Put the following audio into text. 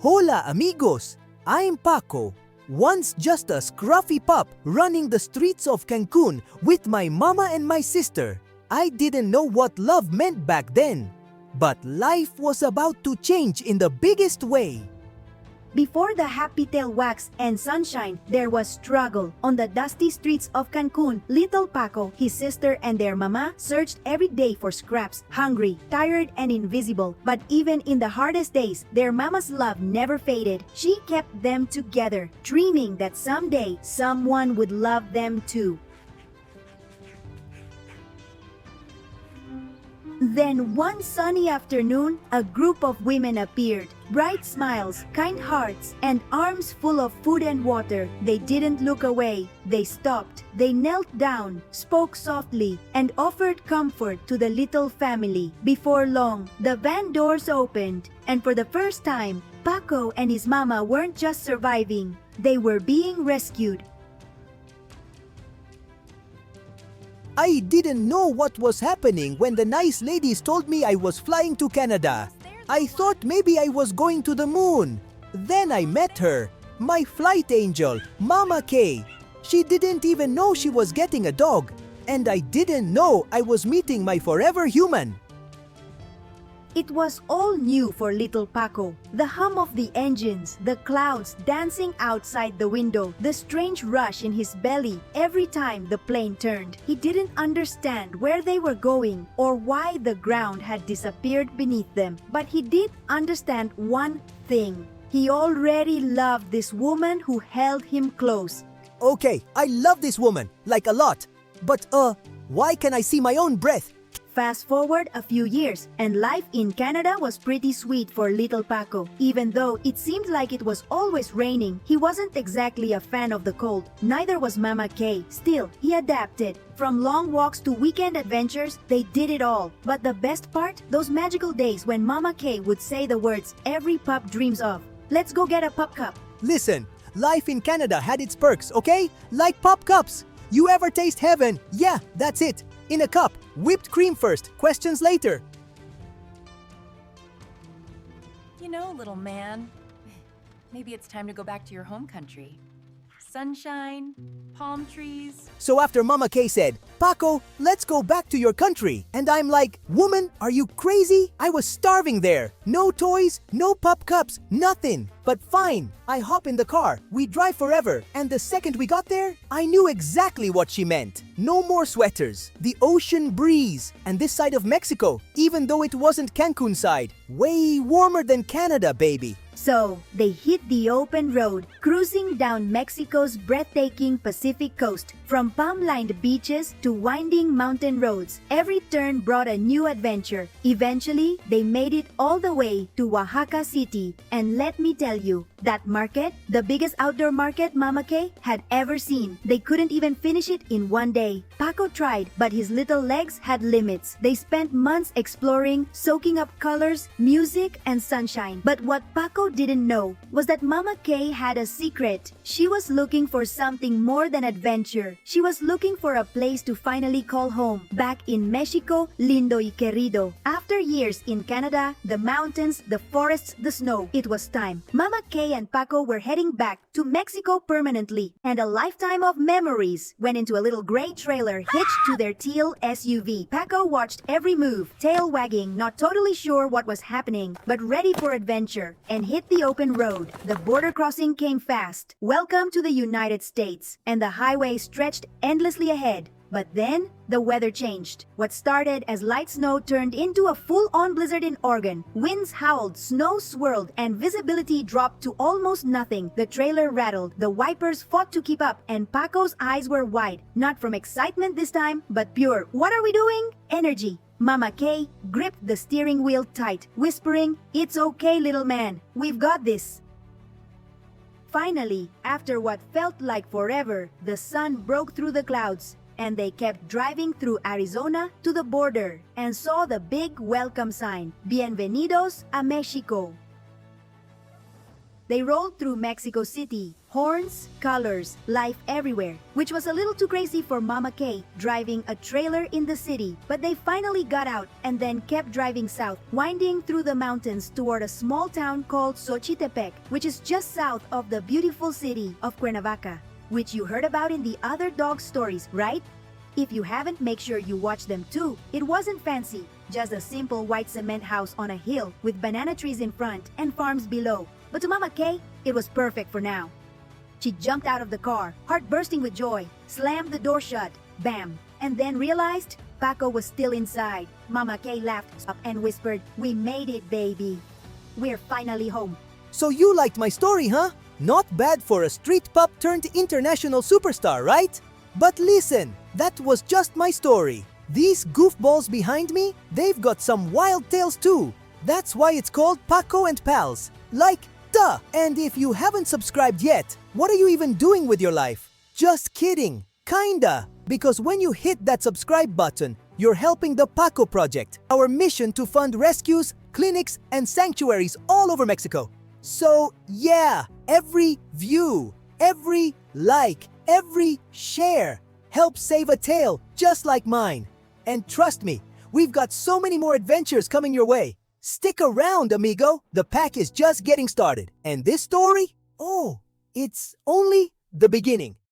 Hola amigos! I'm Paco, once just a scruffy pup running the streets of Cancun with my mama and my sister. I didn't know what love meant back then, but life was about to change in the biggest way. Before the happy tail wags and sunshine, there was struggle. On the dusty streets of Cancun, little Paco, his sister and their mama searched every day for scraps, hungry, tired and invisible. But even in the hardest days, their mama's love never faded. She kept them together, dreaming that someday someone would love them too. Then one sunny afternoon, a group of women appeared. Bright smiles, kind hearts, and arms full of food and water. They didn't look away. They stopped. They knelt down, spoke softly, and offered comfort to the little family. Before long, the van doors opened, and for the first time, Paco and his mama weren't just surviving. They were being rescued. I didn't know what was happening when the nice ladies told me I was flying to Canada. I thought maybe I was going to the moon. Then I met her, my flight angel, Mama K. She didn't even know she was getting a dog, and I didn't know I was meeting my forever human. It was all new for little Paco. The hum of the engines, the clouds dancing outside the window, the strange rush in his belly every time the plane turned. He didn't understand where they were going or why the ground had disappeared beneath them. But he did understand one thing. He already loved this woman who held him close. Okay, I love this woman, like a lot. But why can I see my own breath? Fast forward a few years, and life in Canada was pretty sweet for little Paco. Even though it seemed like it was always raining, he wasn't exactly a fan of the cold. Neither was Mama K. Still, he adapted. From long walks to weekend adventures, they did it all. But the best part? Those magical days when Mama K would say the words every pup dreams of. Let's go get a pup cup. Listen, life in Canada had its perks, okay? Like pup-cups. You ever taste heaven? Yeah, that's it. In a cup. Whipped cream first, questions later. You know, little man, maybe it's time to go back to your home country. Sunshine, palm trees. So after Mama K said, Paco, let's go back to your country. And I'm like, woman, are you crazy? I was starving there. No toys, no pup cups, nothing. But fine, I hop in the car, we drive forever, and the second we got there, I knew exactly what she meant. No more sweaters, the ocean breeze, and this side of Mexico, even though it wasn't Cancun side, way warmer than Canada, baby. So, they hit the open road, cruising down Mexico's breathtaking Pacific coast. From palm-lined beaches to winding mountain roads, every turn brought a new adventure. Eventually, they made it all the way to Oaxaca City. And let me tell you, that market, the biggest outdoor market Mama K had ever seen. They couldn't even finish it in one day. Paco tried, but his little legs had limits. They spent months exploring, soaking up colors, music, and sunshine. But what Paco didn't know was that Mama K had a secret. She was looking for something more than adventure. She was looking for a place to finally call home. Back in Mexico, lindo y querido. After years in Canada, the mountains, the forests, the snow, it was time. Mama K and Paco were heading back to Mexico permanently, and a lifetime of memories went into a little gray trailer hitched to their teal SUV. Paco watched every move, tail wagging, not totally sure what was happening, but ready for adventure, and hit the open road. The border crossing came fast. Welcome to the United States, and the highway stretched endlessly ahead. But then, the weather changed. What started as light snow turned into a full-on blizzard in Oregon. Winds howled, snow swirled, and visibility dropped to almost nothing. The trailer rattled, the wipers fought to keep up, and Paco's eyes were wide. Not from excitement this time, but pure, "What are we doing?" energy. Mama K gripped the steering wheel tight, whispering, "It's okay, little man. We've got this." Finally, after what felt like forever, the sun broke through the clouds, and they kept driving through Arizona to the border and saw the big welcome sign, "Bienvenidos a Mexico." They rolled through Mexico City. Horns, colors, life everywhere, which was a little too crazy for Mama K driving a trailer in the city. But they finally got out and then kept driving south, winding through the mountains toward a small town called Xochitepec, which is just south of the beautiful city of Cuernavaca, which you heard about in the other dog stories, right? If you haven't, make sure you watch them too. It wasn't fancy, just a simple white cement house on a hill with banana trees in front and farms below. But to Mama K, it was perfect for now. She jumped out of the car, heart bursting with joy, slammed the door shut, bam, and then realized Paco was still inside. Mama K laughed up and whispered, "We made it, baby. We're finally home." So you liked my story, huh? Not bad for a street pup turned international superstar, right? But listen, that was just my story. These goofballs behind me, they've got some wild tales too. That's why it's called Paco and Pals. Like, duh! And if you haven't subscribed yet, what are you even doing with your life? Just kidding. Kinda. Because when you hit that subscribe button, you're helping the Paco Project, our mission to fund rescues, clinics, and sanctuaries all over Mexico. So, yeah, every view, every like, every share helps save a tail just like mine. And trust me, we've got so many more adventures coming your way. Stick around, amigo. The pack is just getting started. And this story? Oh, it's only the beginning.